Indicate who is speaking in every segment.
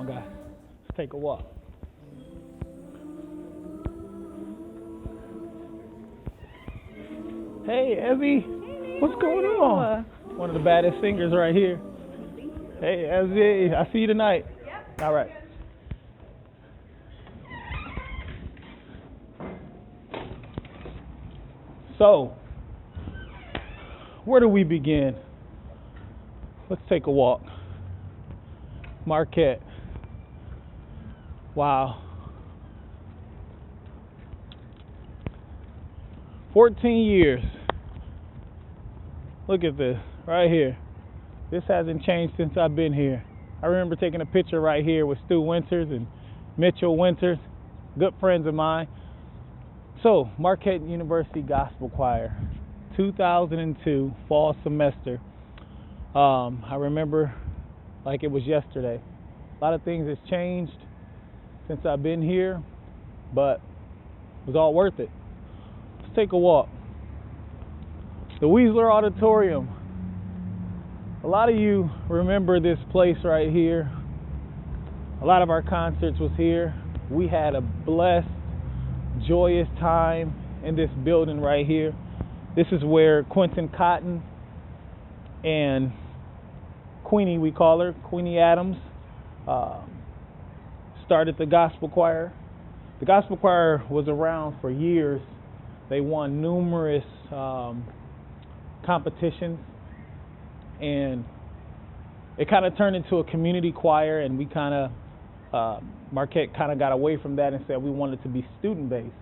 Speaker 1: on, guys. Let's take a walk. Hey, Evie. What's going on? One of the baddest singers right here. Hey, Evie. I see you tonight. Yep. All right. So, where do we begin? Let's take a walk. Marquette. Wow. 14 years. Look at this right here. This hasn't changed since I've been here. I remember taking a picture right here with Stu Winters and Mitchell Winters, good friends of mine. So, Marquette University Gospel Choir, 2002 fall semester. I remember like it was yesterday. A lot of things has changed since I've been here, but it was all worth it. Let's take a walk. The Weisler Auditorium. A lot of you remember this place right here. A lot of our concerts was here. We had a blessed, joyous time in this building right here. This is where Quentin Cotton and Queenie, we call her, Queenie Adams, started the gospel choir. The gospel choir was around for years. They won numerous competitions, and it kind of turned into a community choir, and we kind of, Marquette kind of got away from that and said we wanted to be student-based.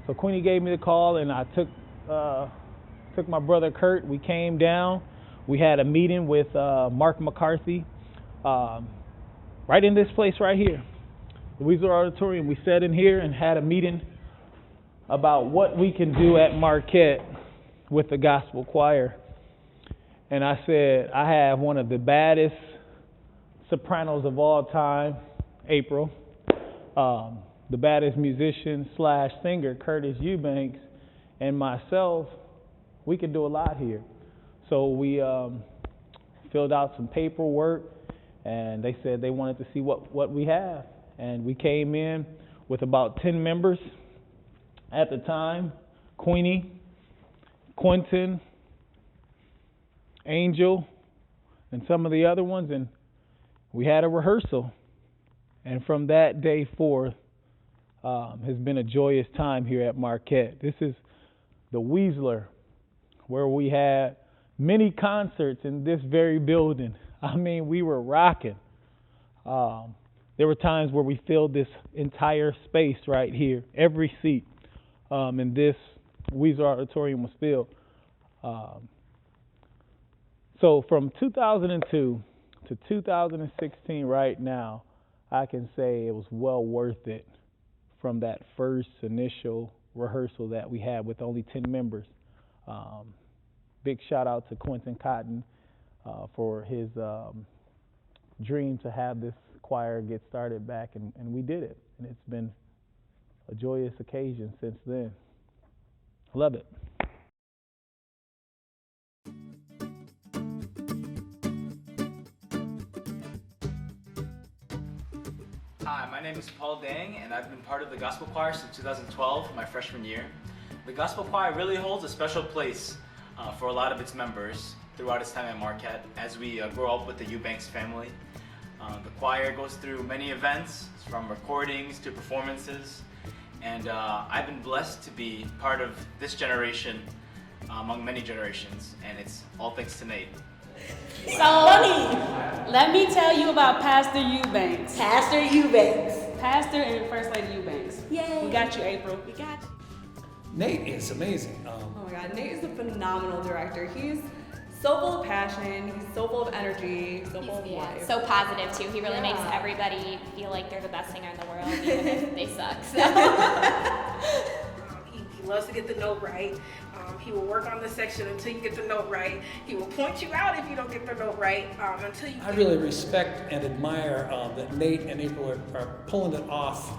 Speaker 1: So Queenie gave me the call, and I took my brother Kurt. We came down. We had a meeting with Mark McCarthy right in this place right here, the Weisler Auditorium. We sat in here and had a meeting about what we can do at Marquette with the gospel choir. And I said, I have one of the baddest sopranos of all time, April, the baddest musician / singer, Curtis Eubanks, and myself. We can do a lot here. So we filled out some paperwork, and they said they wanted to see what we have. And we came in with about 10 members at the time: Queenie, Quentin, Angel, and some of the other ones. And we had a rehearsal. And from that day forth has been a joyous time here at Marquette. This is the Weisler, where we had many concerts in this very building. I mean, we were rocking. There were times where we filled this entire space right here. Every seat in this Weisler Auditorium was filled. So from 2002 to 2016 right now, I can say it was well worth it from that first initial rehearsal that we had with only 10 members. Big shout out to Quentin Cotton for his dream to have this choir get started back, and we did it. And it's been a joyous occasion since then. Love it.
Speaker 2: Hi, my name is Paul Dang, and I've been part of the gospel choir since 2012, my freshman year. The gospel choir really holds a special place for a lot of its members throughout its time at Marquette as we grow up with the Eubanks family. The choir goes through many events, from recordings to performances, and I've been blessed to be part of this generation among many generations, and it's all thanks to Nate.
Speaker 3: So, let me tell you about Pastor Eubanks.
Speaker 4: Pastor Eubanks.
Speaker 3: Pastor and First Lady Eubanks.
Speaker 4: Yay.
Speaker 3: We got you, April.
Speaker 4: We got you.
Speaker 5: Nate is amazing.
Speaker 6: Oh my God, Nate is a phenomenal director. He's so full of passion, he's so full of energy, so full of life.
Speaker 7: So positive too. He really makes everybody feel like they're the best singer in the world, even if they suck. So.
Speaker 8: He loves to get the note right. He will work on the section until you get the note right. He will point you out if you don't get the note right until you.
Speaker 5: I really respect and admire that Nate and April are pulling it off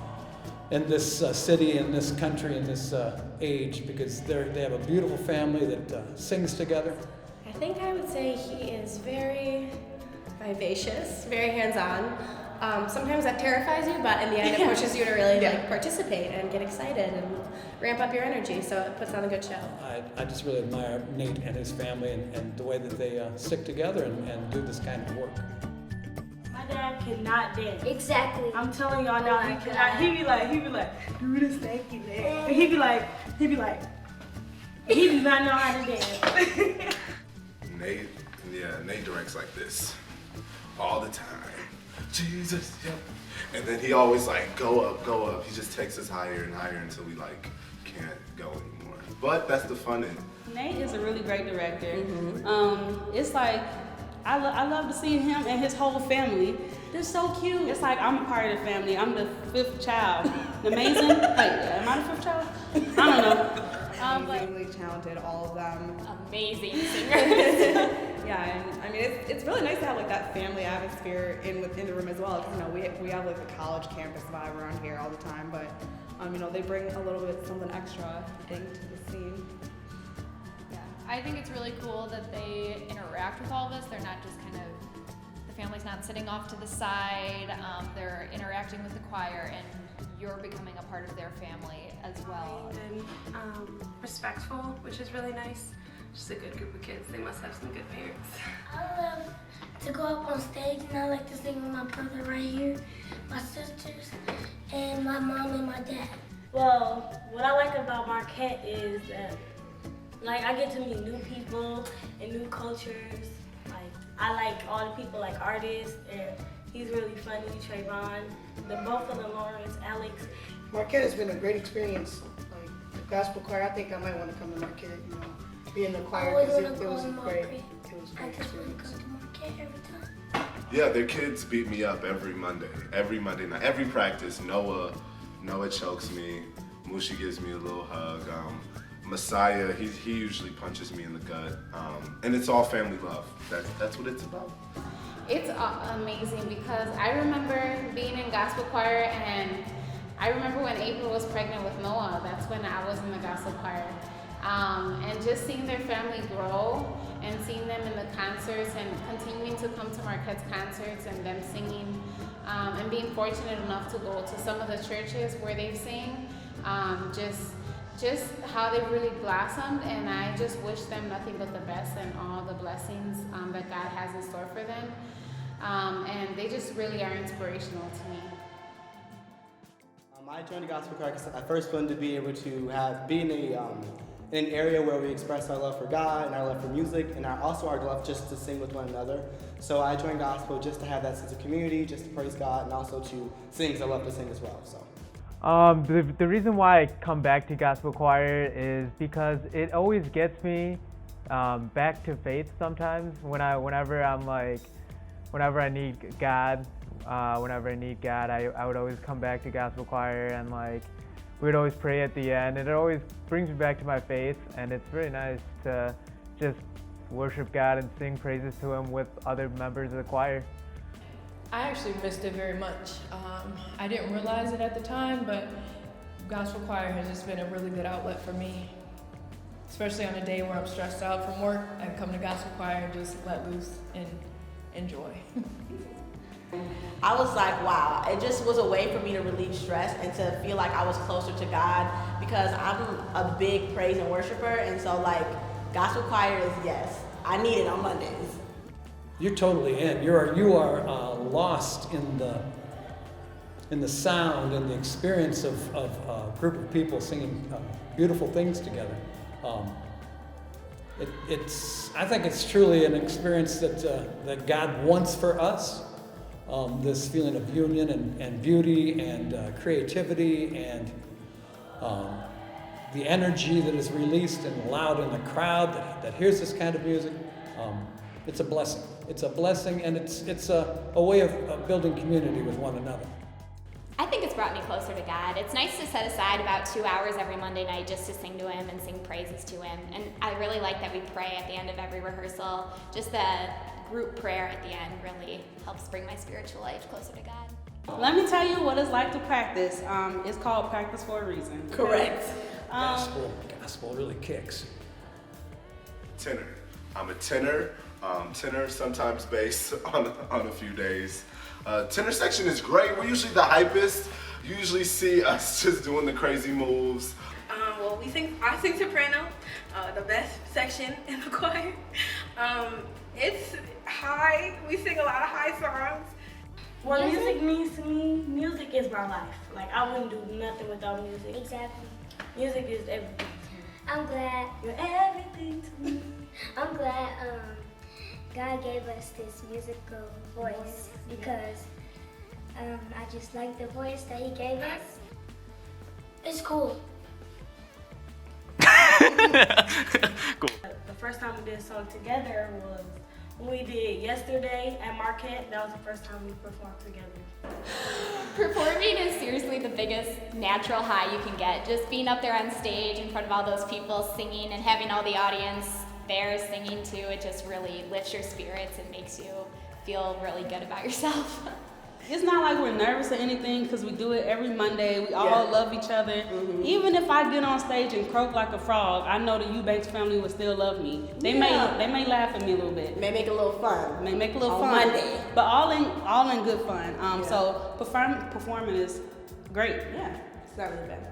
Speaker 5: in this city, in this country, in this age, because they have a beautiful family that sings together.
Speaker 4: I think I would say he is very vivacious, very hands-on. sometimes that terrifies you, but in the end it pushes you to really like participate and get excited and ramp up your energy, so it puts on a good show.
Speaker 5: I just really admire Nate and his family and the way that they stick together and do this kind of work.
Speaker 3: My dad cannot dance.
Speaker 9: Exactly.
Speaker 3: I'm telling y'all now, he cannot. He be like, do this stanky leg. And he be like, he do not know how to dance.
Speaker 10: Nate directs like this all the time. Jesus, yeah. And then he always like, go up. He just takes us higher and higher until we like can't go anymore. But that's the fun in it.
Speaker 3: Nate is a really great director. It's like, I love to see him and his whole family. They're so cute. It's like I'm a part of the family. I'm the 5th child. Amazing. Wait, am I the 5th child? I don't know.
Speaker 6: Amazingly talented, all of them.
Speaker 7: Amazing singers.
Speaker 6: Yeah, and I mean it's really nice to have like that family atmosphere in the room as well. Because we have like the college campus vibe around here all the time, but they bring a little bit something extra, I think, to the scene.
Speaker 11: Yeah, I think it's really cool that they interact with all of us. They're not just kind of, the family's not sitting off to the side. They're interacting with the choir, and you're becoming a part of their family as well.
Speaker 9: And respectful, which is really nice. Just a good group of kids. They must have some good parents.
Speaker 12: I love to go up on stage, and I like to sing with my brother right here, my sisters, and my mom and my dad.
Speaker 13: Well, what I like about Marquette is that I get to meet new people and new cultures. I like all the people, like artists, and he's really funny, Trayvon. Both of them, Lawrence, Alex.
Speaker 14: Marquette has been a great experience. The gospel choir, I think I might want to come to Marquette, be in the choir, because it was great. It was a great experience.
Speaker 10: Yeah, their kids beat me up every Monday night, every practice. Noah chokes me. Mushi gives me a little hug. Messiah, he usually punches me in the gut. And it's all family love. That's what it's about.
Speaker 15: It's amazing because I remember being in gospel choir, and I remember when April was pregnant with Noah. That's when I was in the gospel choir. And just seeing their family grow and seeing them in the concerts and continuing to come to Marquette's concerts and them singing, and being fortunate enough to go to some of the churches where they sing, just how they really blossomed, and I just wish them nothing but the best and all the blessings that God has in store for them. And they just really are inspirational to me.
Speaker 16: I joined the gospel choir because I first wanted to be able to be in an area where we express our love for God and our love for music, and also our love just to sing with one another. So I joined gospel just to have that sense of community, just to praise God, and also to sing, because I love to sing as well. So.
Speaker 17: The reason why I come back to gospel choir is because it always gets me back to faith sometimes. Whenever I need God, I would always come back to gospel choir, and we'd always pray at the end, and it always brings me back to my faith, and it's very nice to just worship God and sing praises to Him with other members of the choir.
Speaker 18: I actually missed it very much. I didn't realize it at the time, but gospel choir has just been a really good outlet for me. Especially on a day where I'm stressed out from work, I come to gospel choir and just let loose and enjoy.
Speaker 19: I was like, wow, it just was a way for me to relieve stress and to feel like I was closer to God, because I'm a big praise and worshiper, and so gospel choir is yes. I need it on Mondays.
Speaker 5: You're totally in. You are lost in the sound and the experience of a group of people singing beautiful things together. I think it's truly an experience that God wants for us. This feeling of union and beauty and creativity and the energy that is released and allowed in the crowd that hears this kind of music. It's a blessing. It's a blessing, and it's a way of building community with one another.
Speaker 7: I think it's brought me closer to God. It's nice to set aside about 2 hours every Monday night just to sing to Him and sing praises to Him. And I really like that we pray at the end of every rehearsal. Just the group prayer at the end really helps bring my spiritual life closer to God.
Speaker 3: Let me tell you what it's like to practice. It's called practice for a reason.
Speaker 19: Correct.
Speaker 5: Gospel really kicks.
Speaker 10: Tenor. I'm a tenor. Tenor, sometimes bass on a few days. Tenor section is great. We're usually the hypest. You usually see us just doing the crazy moves.
Speaker 8: Well, I sing soprano, the best section in the choir. It's high. We sing a lot of high songs.
Speaker 13: What music means to me, music is my life. Like, I wouldn't do nothing without music.
Speaker 12: Exactly.
Speaker 13: Music is everything.
Speaker 12: I'm glad.
Speaker 13: You're everything to me.
Speaker 12: I'm glad God gave us this musical voice because I just like the voice that He gave us. It's cool.
Speaker 2: Cool.
Speaker 13: The first time we did a song together was when we did Yesterday at Marquette. That was the first time we performed together.
Speaker 7: Performing is seriously the biggest natural high you can get. Just being up there on stage in front of all those people singing and having all the audience there singing too, it just really lifts your spirits and makes you feel really good about yourself.
Speaker 3: It's not like we're nervous or anything because we do it every Monday. We all love each other. Even if I get on stage and croak like a frog, I know the Eubanks family will still love me. They may laugh at me a little bit.
Speaker 19: May make a little fun.
Speaker 3: May make a little
Speaker 19: on
Speaker 3: fun.
Speaker 19: Monday.
Speaker 3: But all in good fun. So performing is great.
Speaker 19: Yeah, it's not really bad.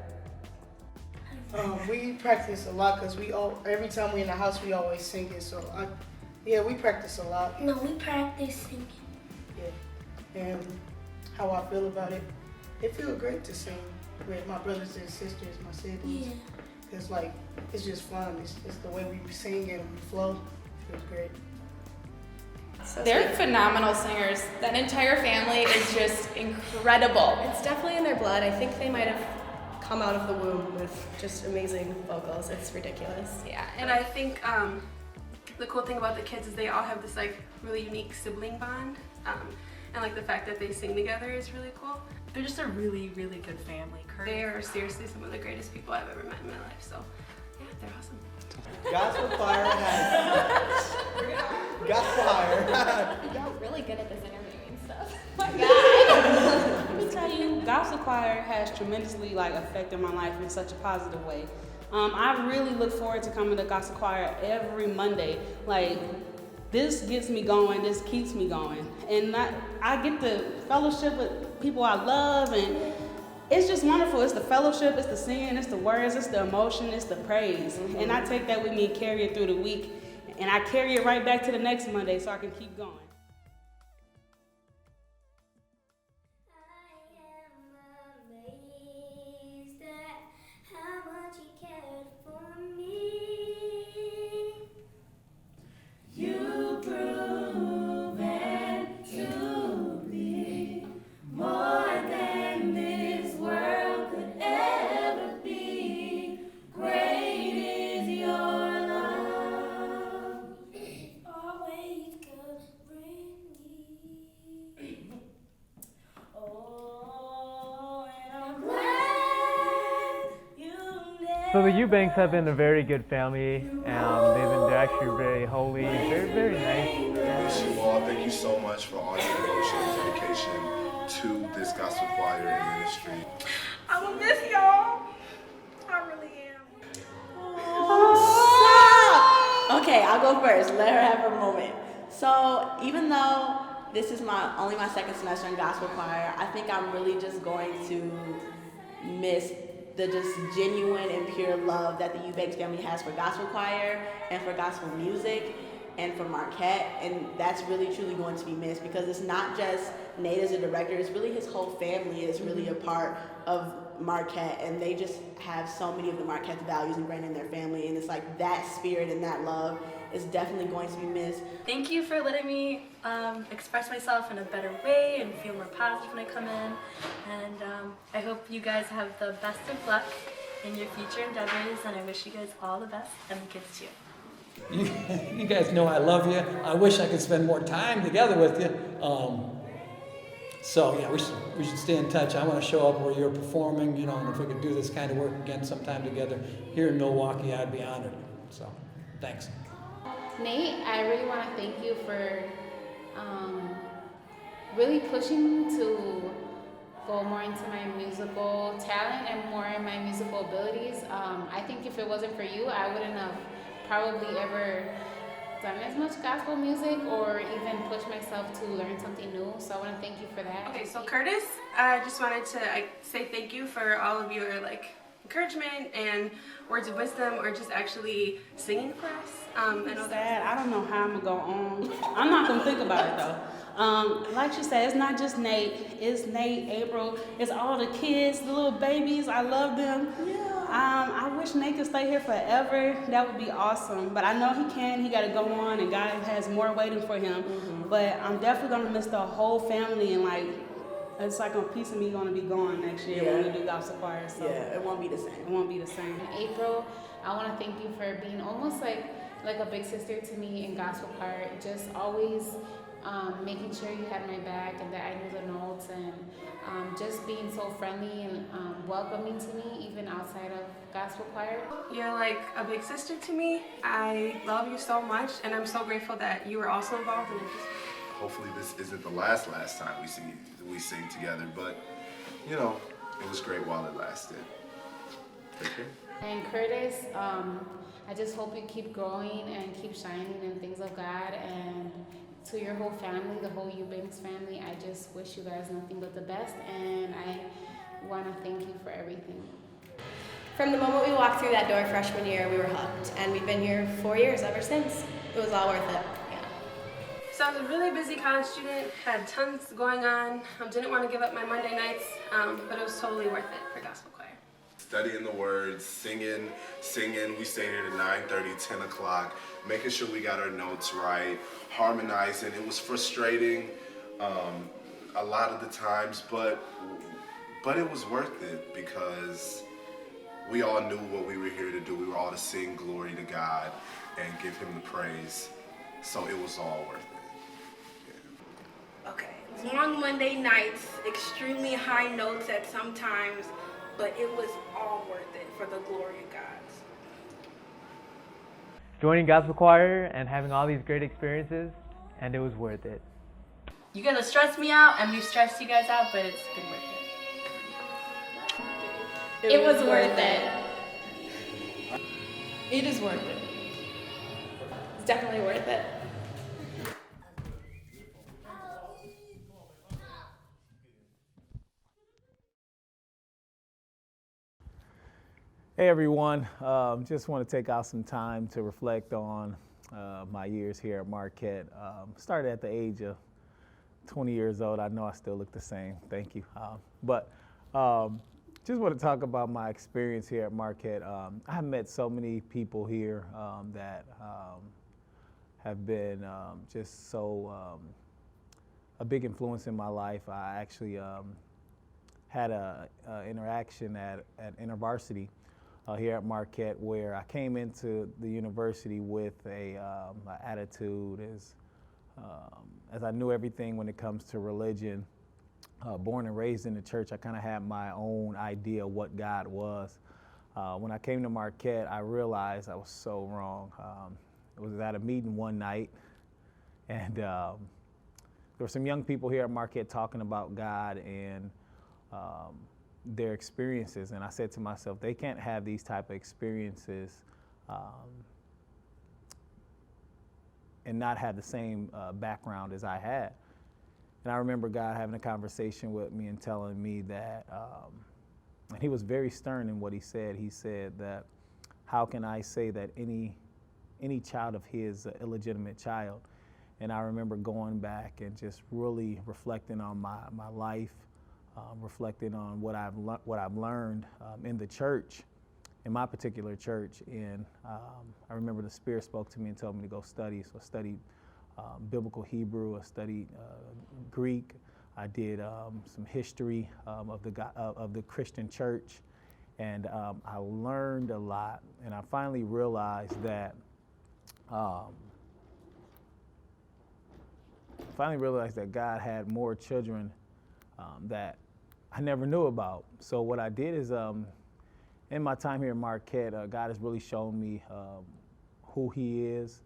Speaker 14: We practice a lot because every time we're in the house we always sing it. So we practice a lot.
Speaker 12: No, we practice singing.
Speaker 14: Yeah. And how I feel about it, it feels great to sing with my brothers and sisters, my siblings.
Speaker 12: Yeah.
Speaker 14: It's like, it's just fun. It's the way we sing and we flow. It feels great.
Speaker 20: They're phenomenal singers. That entire family is just incredible.
Speaker 4: It's definitely in their blood. I think they might have come out of the womb with just amazing vocals. It's ridiculous.
Speaker 9: Yeah, and I think the cool thing about the kids is they all have this like really unique sibling bond. And like the fact that they sing together is really cool.
Speaker 21: They're just a really, really good family.
Speaker 9: They are seriously some of the greatest people I've ever met in my life. So yeah, they're awesome.
Speaker 16: Gospel choir has. Gospel choir.
Speaker 7: You're really good at this interviewing stuff.
Speaker 3: Let me tell you, gospel choir has tremendously affected my life in such a positive way. I really look forward to coming to gospel choir every Monday. This gets me going, this keeps me going. And I get to fellowship with people I love, and it's just wonderful. It's the fellowship, it's the singing, it's the words, it's the emotion, it's the praise. And I take that with me and carry it through the week. And I carry it right back to the next Monday so I can keep going.
Speaker 12: You've proven to be more than this world could ever be. Great is your love, always covering me. Oh, and I'm glad you never.
Speaker 17: So the Eubanks have been a very good family. They're actually very holy, very, very nice.
Speaker 10: Bless you all. Thank you so much for all your devotion and dedication to this gospel choir and ministry.
Speaker 8: I will miss y'all. I really am.
Speaker 19: Okay, I'll go first. Let her have her moment. So even though this is only my second semester in gospel choir, I think I'm really just going to miss the just genuine and pure love that the Eubanks family has for gospel choir and for gospel music and for Marquette, and that's really truly going to be missed because it's not just Nate as a director, it's really his whole family is really a part of Marquette, and they just have so many of the Marquette values ingrained in their family, and it's like that spirit and that love is definitely going to be missed.
Speaker 9: Thank you for letting me express myself in a better way and feel more positive when I come in. And I hope you guys have the best of luck in your future endeavors, and I wish you guys all the best, and the kids too.
Speaker 5: You guys know I love you. I wish I could spend more time together with you. So yeah, we should stay in touch. I want to show up where you're performing, and if we could do this kind of work again sometime together here in Milwaukee, I'd be honored. So, thanks.
Speaker 15: Nate, I really want to thank you for really pushing me to go more into my musical talent and more in my musical abilities. I think if it wasn't for you, I wouldn't have probably ever done as much gospel music or even push myself to learn something new. So I want to thank you for that.
Speaker 1: Okay, so Curtis, I just wanted to say thank you for all of your encouragement and words of wisdom, or just actually singing for us. I know
Speaker 3: I don't know how I'm gonna go on. I'm not gonna think about it though. Like she said, it's not just Nate. It's Nate, April. It's all the kids, the little babies. I love them. I wish Nate could stay here forever. That would be awesome. But I know he can. He got to go on, and God has more waiting for him. But I'm definitely gonna miss the whole family, and it's like a piece of me gonna be gone next year when we do gospel choir. So
Speaker 19: it won't be the same.
Speaker 3: It won't be the same.
Speaker 15: April, I want to thank you for being almost like a big sister to me in gospel choir. Just always making sure you had my back and that I knew the notes, and just being so friendly and welcoming to me even outside of gospel choir.
Speaker 1: You're like a big sister to me. I love you so much, and I'm so grateful that you were also involved in it.
Speaker 10: Hopefully this isn't the last time we sing together, but you know, it was great while it lasted. Take care.
Speaker 15: And Curtis, I just hope you keep growing and keep shining in things of God. And to your whole family, the whole Eubanks family, I just wish you guys nothing but the best, and I want to thank you for everything.
Speaker 4: From the moment we walked through that door freshman year, we were hooked, and we've been here 4 years ever since. It was all worth it.
Speaker 1: So I was a really busy college student, had tons going on, didn't want to give up my Monday nights, but it was totally worth it for gospel choir.
Speaker 10: Studying the words, singing. We stayed here to 9:30, 10 o'clock, making sure we got our notes right, harmonizing. It was frustrating a lot of the times, but it was worth it because we all knew what we were here to do. We were all to sing glory to God and give him the praise. So it was all worth it.
Speaker 8: Okay, long Monday nights, extremely high notes at some times, but it was all worth it for the glory of God.
Speaker 17: Joining gospel choir and having all these great experiences, and it was worth it.
Speaker 9: You guys have stressed me out, and we've stressed you guys out, but it's been worth it.
Speaker 7: It was worth it.
Speaker 9: It is worth it.
Speaker 7: It's definitely worth it.
Speaker 22: Hey everyone, just want to take out some time to reflect on my years here at Marquette. Started at the age of 20 years old. I know I still look the same, thank you. But just want to talk about my experience here at Marquette. I have met so many people here that have been just so a big influence in my life. I actually had an interaction at InterVarsity here at Marquette, where I came into the university with an attitude as I knew everything when it comes to religion. Born and raised in the church, I kind of had my own idea of what God was. When I came to Marquette, I realized I was so wrong. I was at a meeting one night, and there were some young people here at Marquette talking about God and their experiences, and I said to myself, they can't have these type of experiences and not have the same background as I had. And I remember God having a conversation with me and telling me that, and he was very stern in what he said. He said that, how can I say that any child of his is an illegitimate child? And I remember going back and just really reflecting on my life, reflecting on what I've learned in the church, in my particular church. And I remember the Spirit spoke to me and told me to go study. So I studied biblical Hebrew, I studied Greek, I did some history of the Christian church, and I learned a lot. And I finally realized that God had more children that I never knew about. So what I did is, in my time here at Marquette, God has really shown me who he is,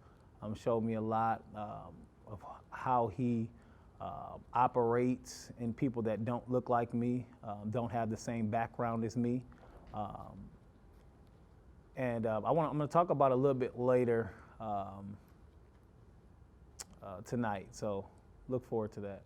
Speaker 22: showed me a lot of how he operates in people that don't look like me, don't have the same background as me. And I'm going to talk about a little bit later tonight. So look forward to that.